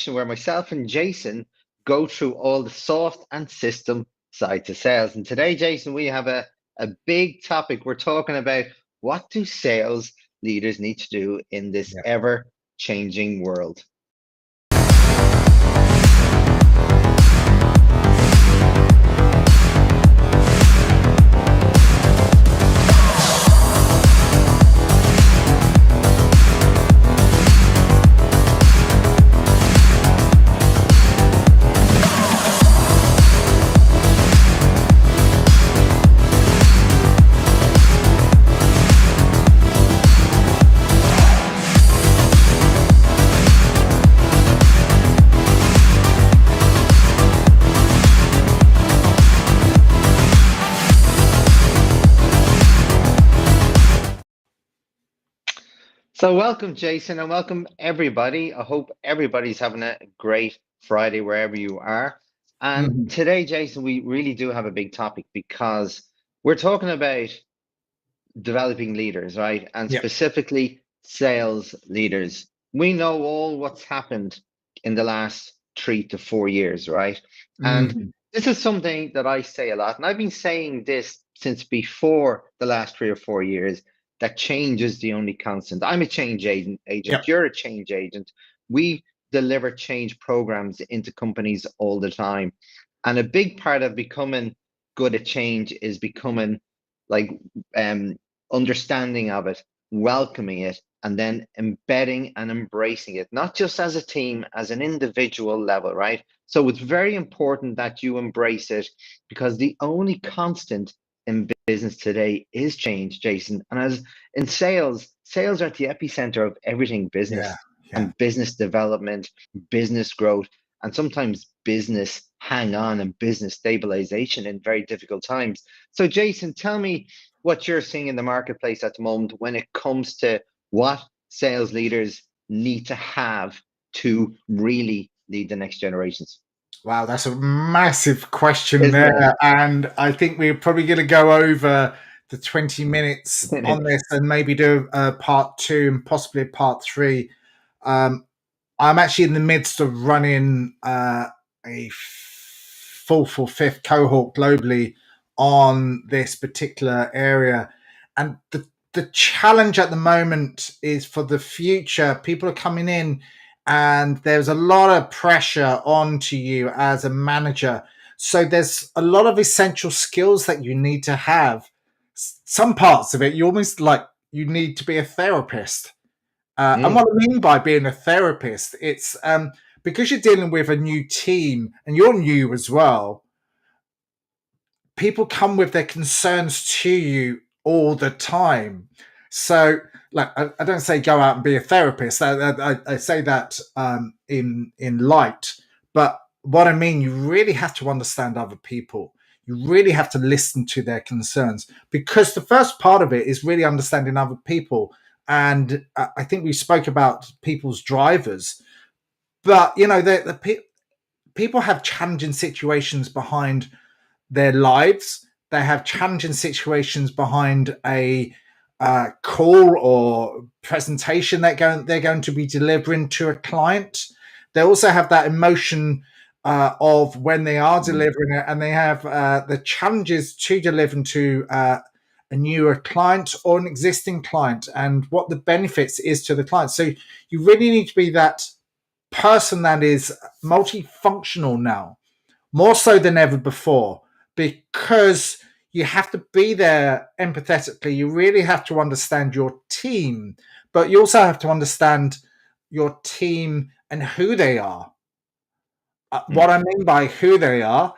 where myself and Jason go through all the soft and system side to sales. And today, Jason, we have a big topic. We're talking about what do sales leaders need to do in this Yeah. ever changing world. So, welcome, Jason, and welcome everybody. I hope everybody's having a great Friday wherever you are. And Mhm. today, Jason, we really do have a big topic because we're talking about developing leaders, right? And Yeah. specifically sales leaders. We know all what's happened in the last 3 to 4 years, right? And Mhm. this is something that I say a lot. And I've been saying this since before the last 3 or 4 years that change is the only constant. I'm a change agent. Yeah. You're a change agent. We deliver change programs into companies all the time. And a big part of becoming good at change is becoming like um understanding of it, welcoming it, and then embedding and embracing it, not just as a team, as an individual level, right? So it's very important that you embrace it because the only constant in business today is change, Jason. And as in sales, sales are at the epicenter of everything Yeah. business Yeah. and business development, business growth, and sometimes business hang on and business stabilization in very difficult times. So, Jason, tell me what you're seeing in the marketplace at the moment when it comes to what sales leaders need to have to really lead the next generations. Wow, that's a massive question Isn't it? there. And I think we're probably going to go over the 20 minutes on this and maybe do a part two and possibly a part three. Um, I'm actually in the midst of running a fourth or fifth cohort globally on this particular area. And the challenge at the moment is for the future, people are coming in and there's a lot of pressure onto you as a manager. So there's a lot of essential skills that you need to have. Some parts of it, you almost like you need to be a therapist. And what I mean by being a therapist, it's because you're dealing with a new team and you're new as well, people come with their concerns to you all the time. So, like, I don't say go out and be a therapist. I say that in light, but what I mean, you really have to understand other people. You really have to listen to their concerns because the first part of it is really understanding other people. And I think we spoke about people's drivers, but you know, people have challenging situations behind their lives. They have challenging situations behind a call or presentation they're going to be delivering to a client. They also have that emotion of when they are delivering it, and they have the challenges to delivering to a newer client or an existing client, and what the benefits is to the client. So you really need to be that person that is multifunctional now, more so than ever before, because you have to be there empathetically. You really have to understand your team, but you also have to understand your team and who they are. What I mean by who they are,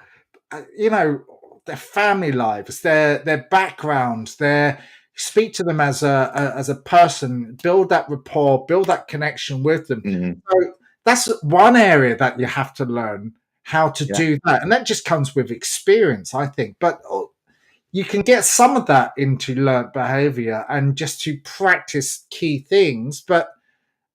you know, their family lives, their background, their speak to them as a person, build that rapport, build that connection with them. Mm-hmm. So that's one area that you have to learn how to Yeah. do that, and that just comes with experience, I think. But you can get some of that into learned behavior and just to practice key things, but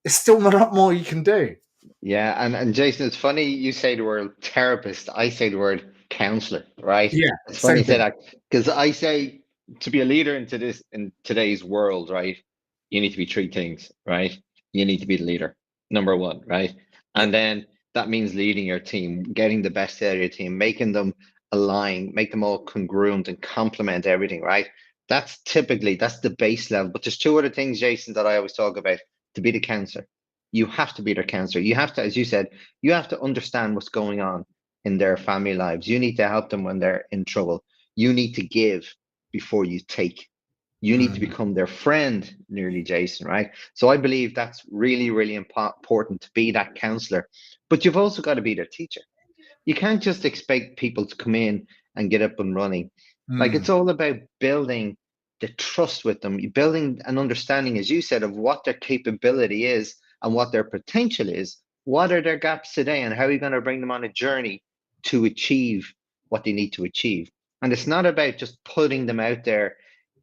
there's still a lot more you can do. Yeah, and Jason, it's funny you say the word therapist. I say the word counselor, right? Yeah, It's funny same you say thing. that because I say to be a leader in today's world, right? You need to be three things, right? You need to be the leader, number one, right? Yeah, And then that means leading your team, getting the best out of your team, making them align, make them all congruent and complement everything, right? That's the base level. But there's two other things, Jason, that I always talk about to be the counselor. You have to be their counselor. You have to, as you said, you have to understand what's going on in their family lives. You need to help them when they're in trouble. You need to give before you take. You need to Mm, become their friend, nearly, Jason, right? So I believe that's really, really important to be that counselor. But you've also got to be their teacher. You can't just expect people to come in and get up and running. Like mm, it's all about building the trust with them, building an understanding, as you said, of what their capability is and what their potential is. What are their gaps today, and how are you going to bring them on a journey to achieve what they need to achieve? And it's not about just putting them out there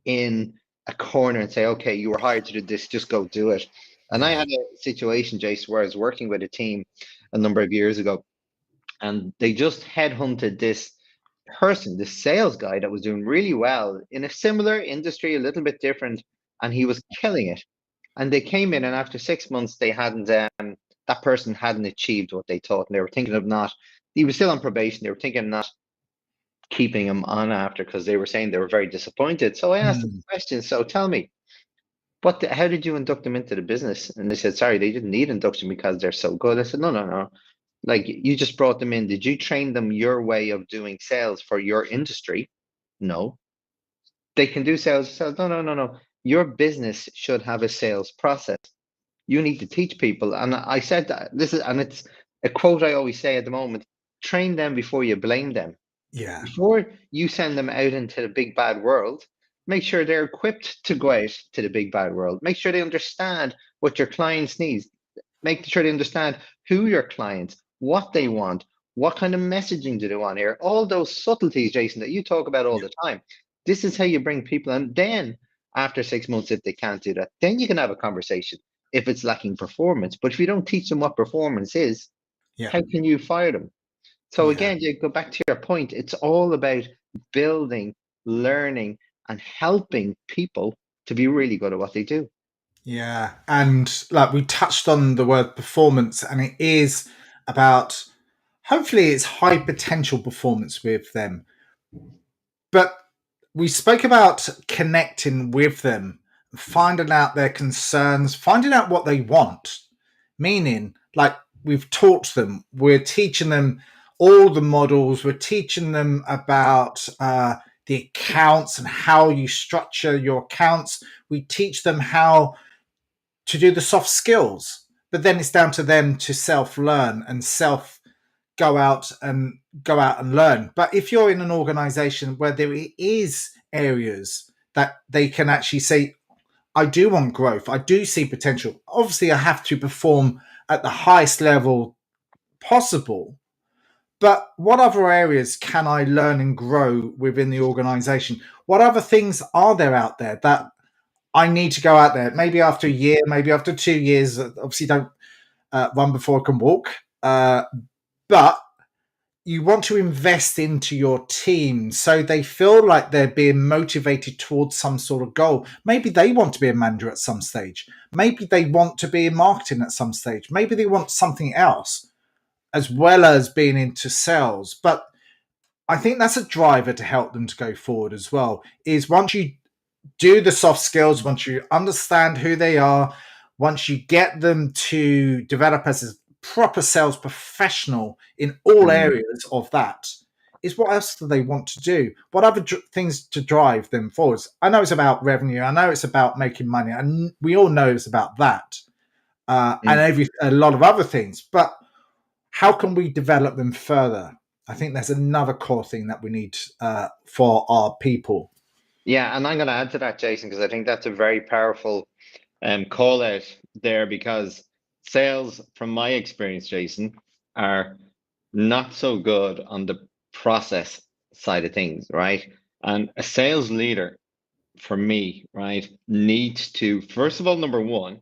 in a corner and say, okay, you were hired to do this, just go do it. And I yeah. had a situation, Jason, where I was working with a team a number of years ago, and they just headhunted this person, this sales guy that was doing really well in a similar industry, a little bit different, and he was killing it. And they came in, and after 6 months, they hadn't that person hadn't achieved what they thought, and they were thinking of not. He was still on probation. They were thinking of not keeping him on after because they were saying they were very disappointed. So I asked them Mm, a question. So tell me, how did you induct them into the business? And they said, sorry, they didn't need induction because they're so good. I said, no, no, no. Like you just brought them in. Did you train them your way of doing sales for your industry? No. They can do sales. So no, no, no, no. Your business should have a sales process. You need to teach people. And I said that and it's a quote I always say at the moment: train them before you blame them. yeah. Before you send them out into the big bad world, make sure they're equipped to go out to the big bad world. Make sure they understand what your clients need. Make sure they understand who your clients, what they want, what kind of messaging do they want here. All those subtleties, Jason, that you talk about all Yeah. the time. This is how you bring people. And then after 6 months, if they can't do that, then you can have a conversation if it's lacking performance. But if you don't teach them what performance is, Yeah. how can you fire them? So Yeah. again, you go back to your point. It's all about building, learning, and helping people to be really good at what they do. Yeah. And like we touched on the word performance, and it is about hopefully it's high potential performance with them. But we spoke about connecting with them, finding out their concerns, finding out what they want. Meaning, like we've taught them, we're teaching them all the models, we're teaching them about the accounts and how you structure your accounts. We teach them how to do the soft skills, but then it's down to them to self learn and self go out and learn. But if you're in an organization where there is areas that they can actually say, I do want growth, I do see potential. Obviously, I have to perform at the highest level possible. But what other areas can I learn and grow within the organization? What other things are there out there that I need to go out there? Maybe after a year, maybe after 2 years. Obviously, don't run before I can walk. But you want to invest into your team so they feel like they're being motivated towards some sort of goal. Maybe they want to be a manager at some stage. Maybe they want to be in marketing at some stage. Maybe they want something else as well as being into sales. But I think that's a driver to help them to go forward as well. Is once you do the soft skills, once you understand who they are, once you get them to develop as a proper sales professional in all Mm. areas of that, is what else do they want to do? What other things to drive them forwards? I know it's about revenue. I know it's about making money, and we all know it's about that, and Mm. a lot of other things. But how can we develop them further? I think there's another core thing that we need for our people. Yeah, and I'm going to add to that, Jason, because I think that's a very powerful call out there because sales, from my experience, Jason, are not so good on the process side of things, right? And a sales leader, for me, right, needs to, first of all, number one,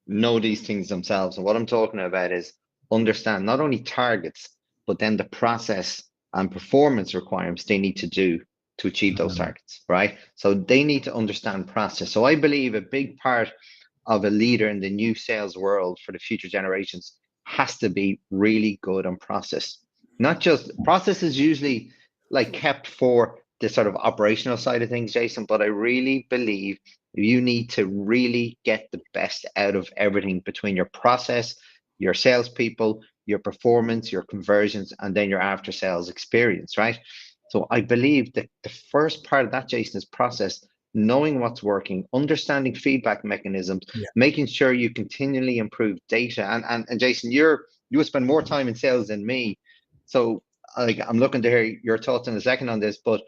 know these things themselves. And what I'm talking about is understand not only targets, but then the process and performance requirements they need to do to achieve those Mm, targets, right? So they need to understand process. So I believe a big part of a leader in the new sales world for the future generations has to be really good on process. Not just process is usually like kept for the sort of operational side of things, Jason, but I really believe you need to really get the best out of everything between your process, your salespeople, your performance, your conversions, and then your after sales experience, right? So I believe that the first part of that, Jason, is process, knowing what's working, understanding feedback mechanisms, Yeah. making sure you continually improve data. And Jason, you spend more time in sales than me, so like I'm looking to hear your thoughts in a second on this. But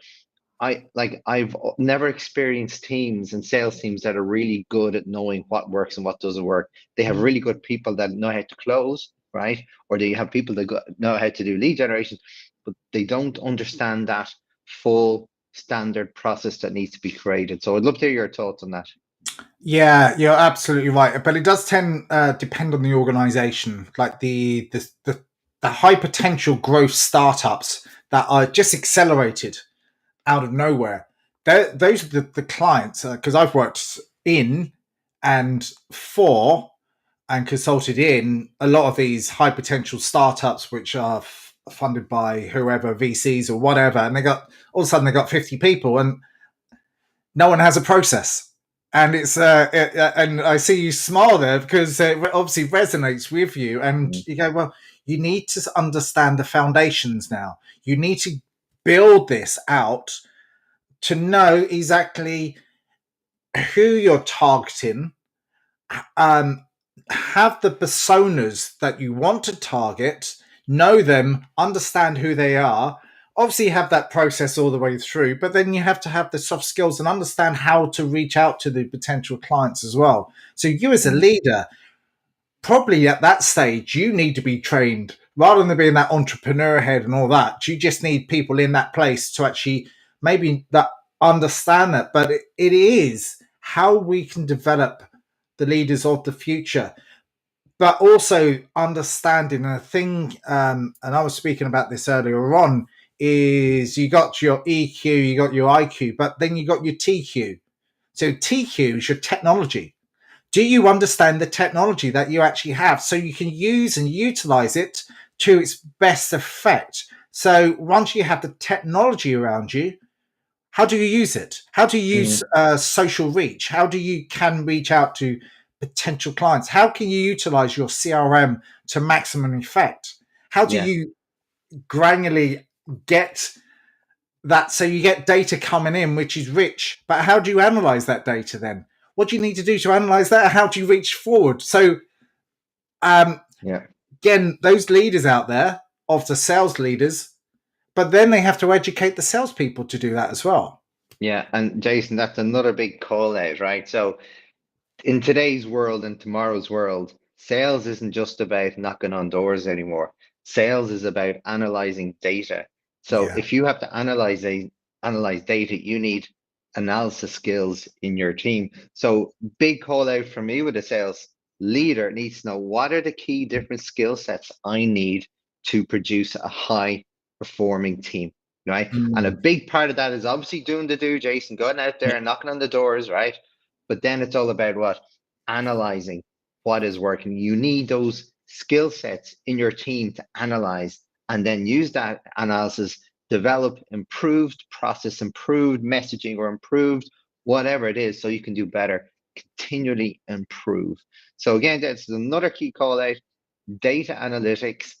I've never experienced teams and sales teams that are really good at knowing what works and what doesn't work. They have really good people that know how to close, right? Or they have people that know how to do lead generation, but they don't understand that full standard process that needs to be created. So I'd love to hear your thoughts on that. Yeah, you're absolutely right. But it does tend depend on the organization, like the high potential growth startups that are just accelerated out of nowhere. Those are the clients, because I've worked in and for and consulted in a lot of these high potential startups, which are funded by whoever, VCs or whatever, and they got all of a sudden they got 50 people and no one has a process. And and I see you smile there because it obviously resonates with you. And Mm. you go, well, you need to understand the foundations now. You need to build this out to know exactly who you're targeting, um, have the personas that you want to target, know them, understand who they are. Obviously, have that process all the way through, but then you have to have the soft skills and understand how to reach out to the potential clients as well. So, you as a Mm. leader, probably at that stage, you need to be trained rather than being that entrepreneur head and all that. You just need people in that place to actually maybe that understand that. But it is how we can develop the leaders of the future, but also understanding a thing. And I was speaking about this earlier on. Is you got your EQ, you got your IQ, but then you got your TQ. So TQ is your technology. Do you understand the technology that you actually have so you can use and utilize it to its best effect? So once you have the technology around you, how do you use it? How do you use Mm. social reach? How do you can reach out to potential clients? How can you utilize your CRM to maximum effect? How do Yeah. you granularly get that so you get data coming in which is rich, but how do you analyze that data then? What do you need to do to analyze that? How do you reach forward? So um, Yeah. again, those leaders out there of the sales leaders, but then they have to educate the salespeople to do that as well. Yeah. And Jason, that's another big call out, right? So in today's world and tomorrow's world, sales isn't just about knocking on doors anymore. Sales is about analyzing data. So Yeah. if you have to analyze data, you need analysis skills in your team. So big call out for me with a sales leader needs to know what are the key different skill sets I need to produce a high performing team, right? And a Mm. big part of that is obviously doing the do, Jason, going out there Yeah. and knocking on the doors, right? But then it's all about what? Analyzing what is working. You need those skill sets in your team to analyze and then use that analysis, develop improved process, improved messaging, or improved whatever it is so you can do better, continually improve. So, again, that's another key call out: data analytics,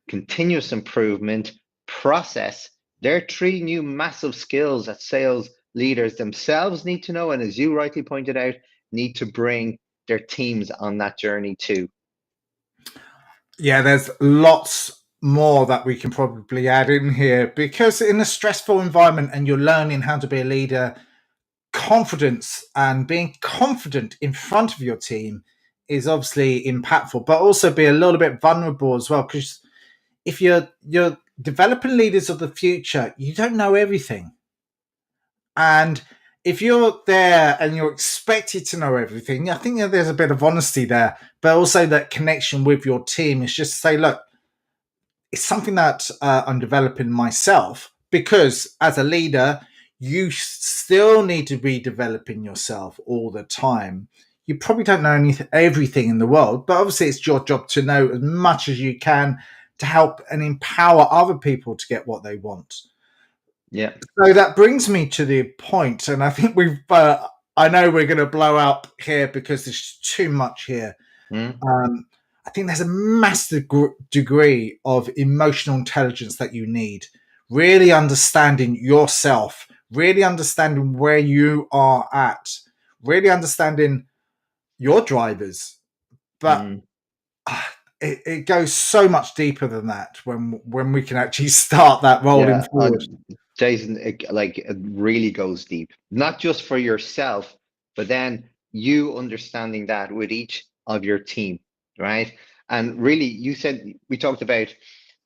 continuous improvement, process. There are three new massive skills that sales leaders themselves need to know. And as you rightly pointed out, need to bring their teams on that journey too. Yeah, there's lots more that we can probably add in here because in a stressful environment and you're learning how to be a leader, confidence and being confident in front of your team is obviously impactful, but also be a little bit vulnerable as well. Because if you're developing leaders of the future, you don't know everything. And if you're there and you're expected to know everything, I think there's a bit of honesty there, but also that connection with your team is just say, look, it's something that I'm developing myself because as a leader, you still need to be developing yourself all the time. you probably don't know everything in the world, but obviously it's your job to know as much as you can to help and empower other people to get what they want. Yeah. So that brings me to the point, and I think I know we're going to blow up here because there's too much here. Mm. I think there's a massive degree of emotional intelligence that you need. Really understanding yourself, really understanding where you are at, really understanding your drivers. But Mm. it goes so much deeper than that when we can actually start that rolling Yeah, forward. Jason, it really goes deep, not just for yourself, but then you understanding that with each of your team, right? And really, you said we talked about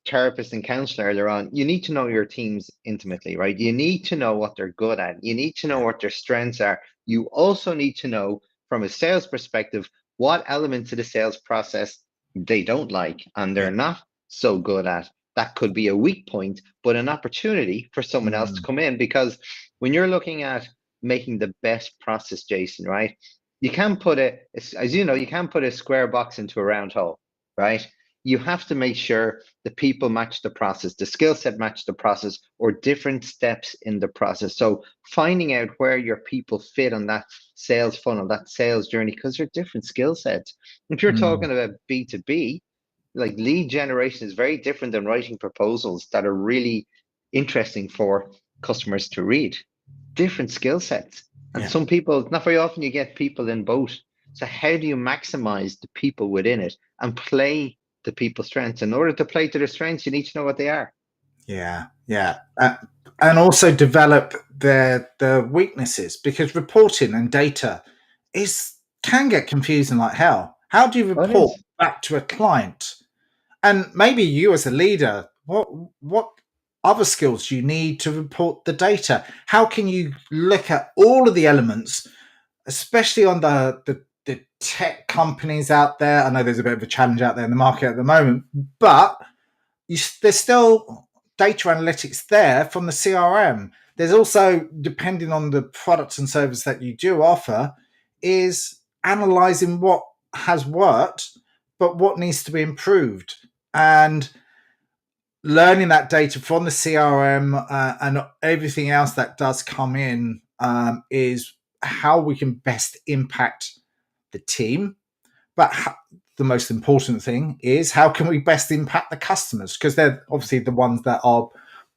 therapist and counselor earlier on. You need to know your teams intimately, right? You need to know what they're good at. You need to know Yeah. what their strengths are. You also need to know, from a sales perspective, what elements of the sales process they don't like and Yeah. they're not so good at. That could be a weak point, but an opportunity for someone else to Mm, come in. Because when you're looking at making the best process, Jason, right? You can't put as you know, you can't put a square box into a round hole, right? You have to make sure the people match the process, the skill set match the process, or different steps in the process. So finding out where your people fit on that sales funnel, that sales journey, because they're different skill sets. If you're mm, talking about B2B, like lead generation is very different than writing proposals that are really interesting for customers to read. Different skill sets. And yeah. some people, not very often you get people in both. So how do you maximize the people within it and play the people's strengths? In order to play to their strengths, you need to know what they are. Yeah, yeah, and also develop their weaknesses, because reporting and data is can get confusing like hell. How do you What report is? back to a client? And maybe you as a leader, what other skills you need to report the data? How can you look at all of the elements, especially on the tech companies out there? I know there's a bit of a challenge out there in the market at the moment, but there's still data analytics there from the CRM. There's also, depending on the products and service that you do offer, is analyzing what has worked, but what needs to be improved. And learning that data from the CRM and everything else that does come in is how we can best impact the team, but the most important thing is how can we best impact the customers, because they're obviously the ones that are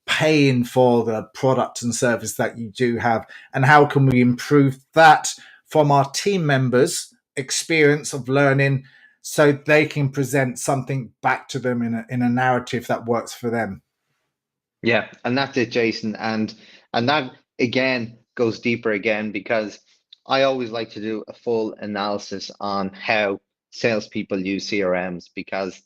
paying for the product and service that you do have, and how can we improve that from our team members' experience of learning so they can present something back to them in a narrative that works for them. Yeah, and that's it, Jason. And that again goes deeper again because I always like to do a full analysis on how salespeople use CRMs because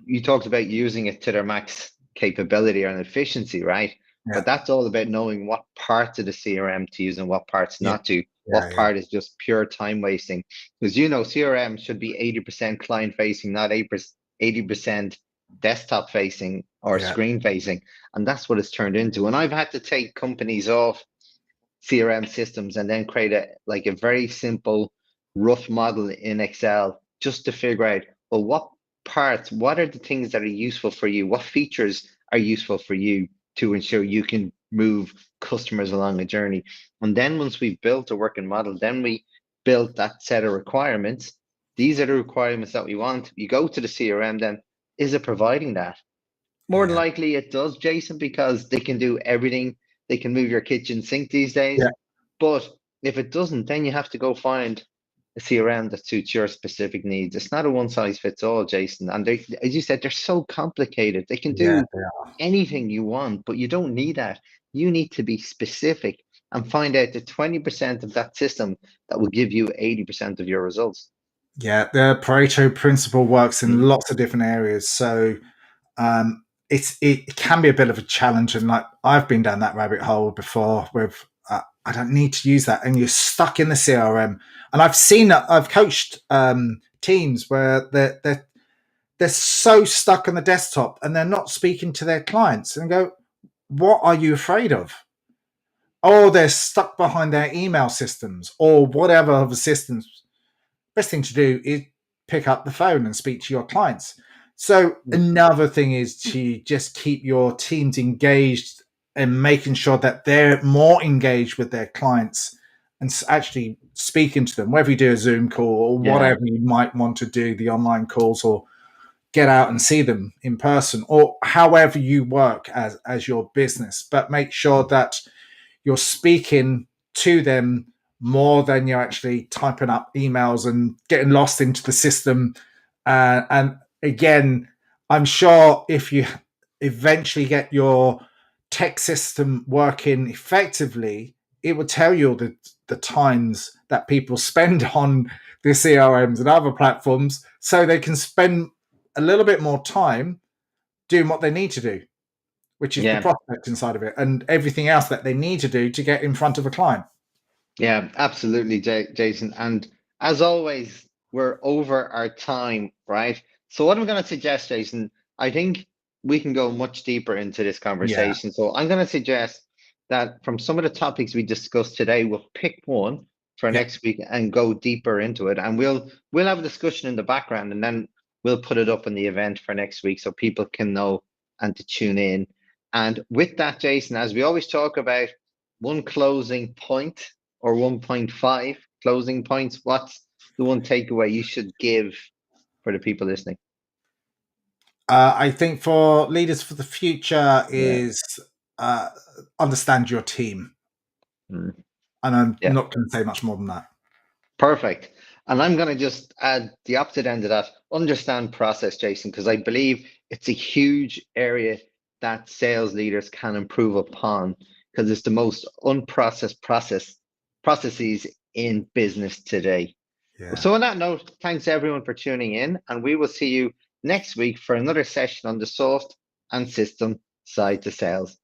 you talked about using it to their max capability and efficiency, right? Yeah, But that's all about knowing what parts of the CRM to use and what parts yeah, not to. yeah, What yeah, part is just pure time wasting? Because you know, CRM should be 80% client facing, not 80% desktop facing or yeah, screen facing. And that's what it's turned into. And I've had to take companies off CRM systems and then create a very simple, rough model in Excel just to figure out, well, what are the things that are useful for you? What features are useful for you to ensure you can move customers along a journey? And then once we've built a working model, then we built that set of requirements. These are the requirements that we want. You go to the CRM, then is it providing that? More than yeah, likely it does, Jason, because they can do everything. They can move your kitchen sink these days. yeah, But if it doesn't, then you have to go find a CRM that suits your specific needs. It's not a one size fits all, Jason. And they, as you said, they're so complicated. They can yeah, do anything you want, but you don't need that. You need to be specific and find out the 20% of that system that will give you 80% of your results. yeah. The Pareto principle works in Mm. lots of different areas. So it can be a bit of a challenge, and like I've been down that rabbit hole before with I don't need to use that, and you're stuck in the CRM. And I've coached teams where they're so stuck on the desktop and they're not speaking to their clients, and go, what are you afraid of? Oh, they're stuck behind their email systems or whatever other systems. best thing to do is pick up the phone and speak to your clients. So another thing is to just keep your teams engaged and making sure that they're more engaged with their clients and actually speaking to them, whether you do a Zoom call or Yeah. whatever you might want to do, the online calls, or get out and see them in person, or however you work as your business. But make sure that you're speaking to them more than you're actually typing up emails and getting lost into the system. And again, I'm sure if you eventually get your tech system working effectively, it will tell you the times that people spend on the CRMs and other platforms so they can spend a little bit more time doing what they need to do, which is the Yeah. prospecting side of it and everything else that they need to do to get in front of a client. Yeah, absolutely, Jason. And as always, we're over our time, right? So what I'm going to suggest, Jason, I think we can go much deeper into this Yeah. conversation. So I'm going to suggest that from some of the topics we discussed today, we'll pick one for Yeah. next week and go deeper into it. And we'll have a discussion in the background, and then we'll put it up in the event for next week so people can know and to tune in. And with that, Jason, as we always talk about, one closing point or 1.5 closing points, what's the one takeaway you should give for the people listening? I think for leaders for the future Yeah. is uh, understand your team. Mm. And I'm Yeah. not going to say much more than that. Perfect. And I'm going to just add the opposite end of that, understand process, Jason, because I believe it's a huge area that sales leaders can improve upon because it's the most unprocessed processes in business today. Yeah. So on that note, thanks everyone for tuning in, and we will see you next week for another session on the soft and system side to sales.